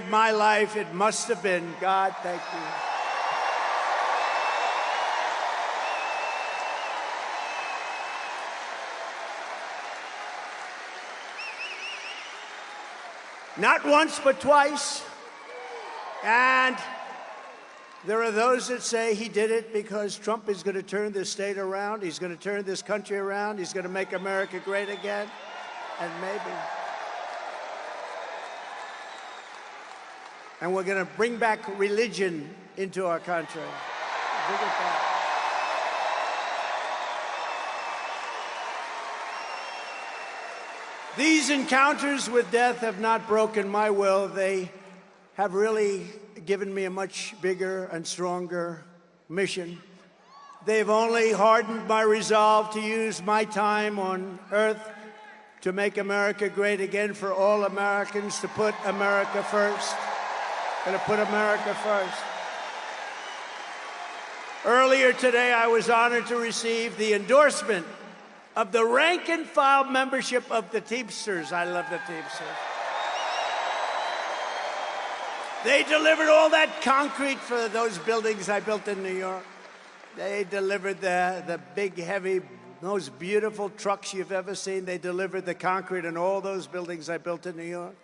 My life, it must have been. God, thank you. Not once, but twice. And there are those that say he did it because Trump is going to turn this state around. He's going to turn this country around. He's going to make America great again. And maybe. And we're going to bring back religion into our country. Bring it back. These encounters with death have not broken my will. They have really given me a much bigger and stronger mission. They've only hardened my resolve to use my time on earth to make America great again, for all Americans, to put America first. Going to put America first. Earlier today, I was honored to receive the endorsement of the rank and file membership of the Teamsters. I love the Teamsters. They delivered all that concrete for those buildings I built in New York. They delivered the big, heavy, most beautiful trucks you've ever seen. They delivered the concrete in all those buildings I built in New York.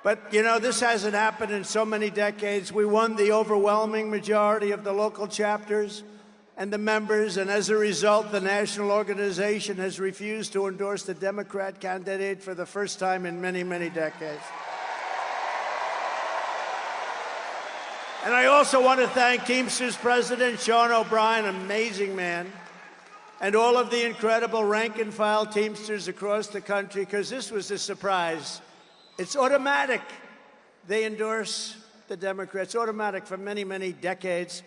But, you know, this hasn't happened in so many decades. We won the overwhelming majority of the local chapters and the members, and as a result, the national organization has refused to endorse the Democrat candidate for the first time in many, many decades. And I also want to thank Teamsters President Sean O'Brien, amazing man, and all of the incredible rank-and-file Teamsters across the country, because this was a surprise. It's automatic. They endorse the Democrats, automatic for many, many decades.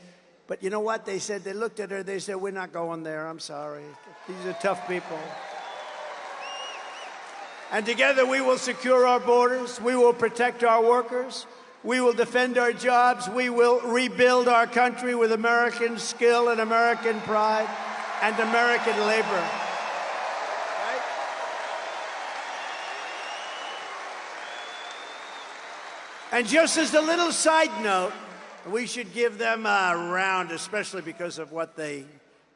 But you know what? They said, they looked at her, they said, we're not going there. I'm sorry. These are tough people. And together we will secure our borders. We will protect our workers. We will defend our jobs. We will rebuild our country with American skill and American pride and American labor. And just as a little side note, we should give them a round, especially because of what they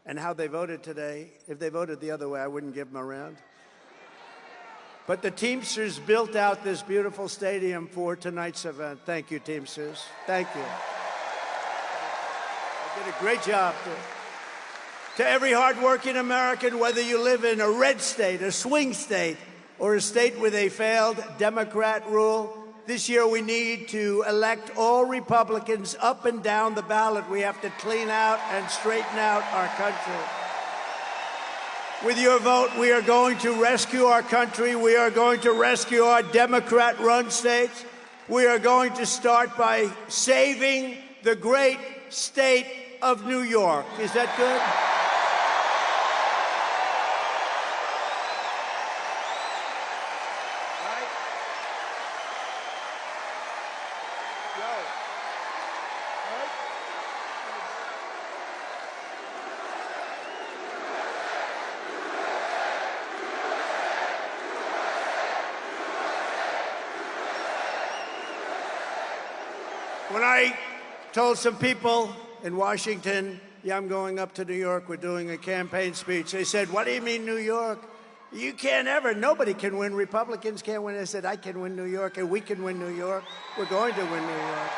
and how they voted today. If they voted the other way, I wouldn't give them a round. But the Teamsters built out this beautiful stadium for tonight's event. Thank you, Teamsters. Thank you. They did a great job. To every hardworking American, whether you live in a red state, a swing state, or a state with a failed Democrat rule, this year we need to elect all Republicans up and down the ballot. We have to clean out and straighten out our country. With your vote, we are going to rescue our country. We are going to rescue our Democrat-run states. We are going to start by saving the great state of New York. Is that good? When I told some people in Washington, yeah, I'm going up to New York, we're doing a campaign speech, they said, what do you mean New York? You can't ever, nobody can win, Republicans can't win. I said, I can win New York, and we can win New York. We're going to win New York.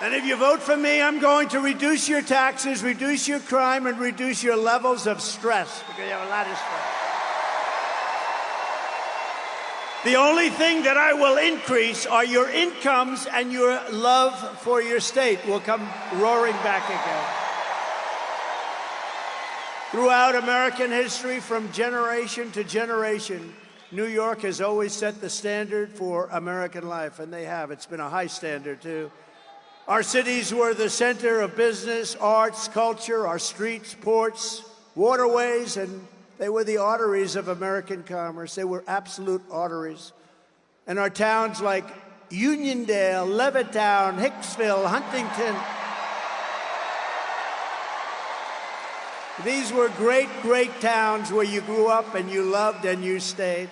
And if you vote for me, I'm going to reduce your taxes, reduce your crime, and reduce your levels of stress, because you have a lot of stress. The only thing that I will increase are your incomes, and your love for your state will come roaring back again. Throughout American history, from generation to generation, New York has always set the standard for American life, and they have. It's been a high standard, too. Our cities were the center of business, arts, culture, our streets, ports, waterways, and they were the arteries of American commerce. They were absolute arteries. And our towns like Uniondale, Levittown, Hicksville, Huntington, these were great, great towns where you grew up and you loved and you stayed.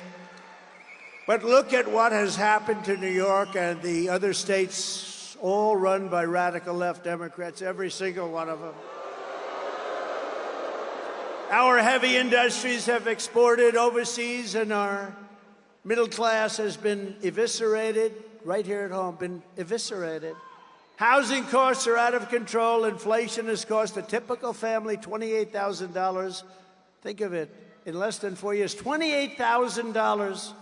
But look at what has happened to New York and the other states, all run by radical left Democrats, every single one of them. Our heavy industries have exported overseas, and our middle class has been eviscerated, right here at home, been eviscerated. Housing costs are out of control. Inflation has cost a typical family $28,000. Think of it, in less than 4 years, $28,000.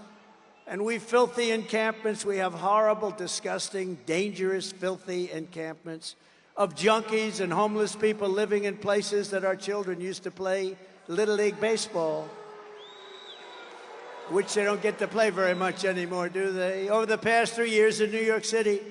And we filthy encampments. We have horrible, disgusting, dangerous, filthy encampments of junkies and homeless people living in places that our children used to play Little League baseball, which they don't get to play very much anymore, do they? Over the past 3 years in New York City,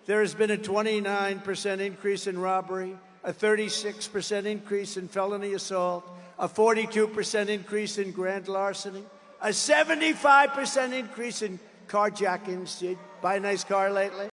there has been a 29% increase in robbery, a 36% increase in felony assault, a 42% increase in grand larceny, a 75% increase in carjackings. Did you buy a nice car lately?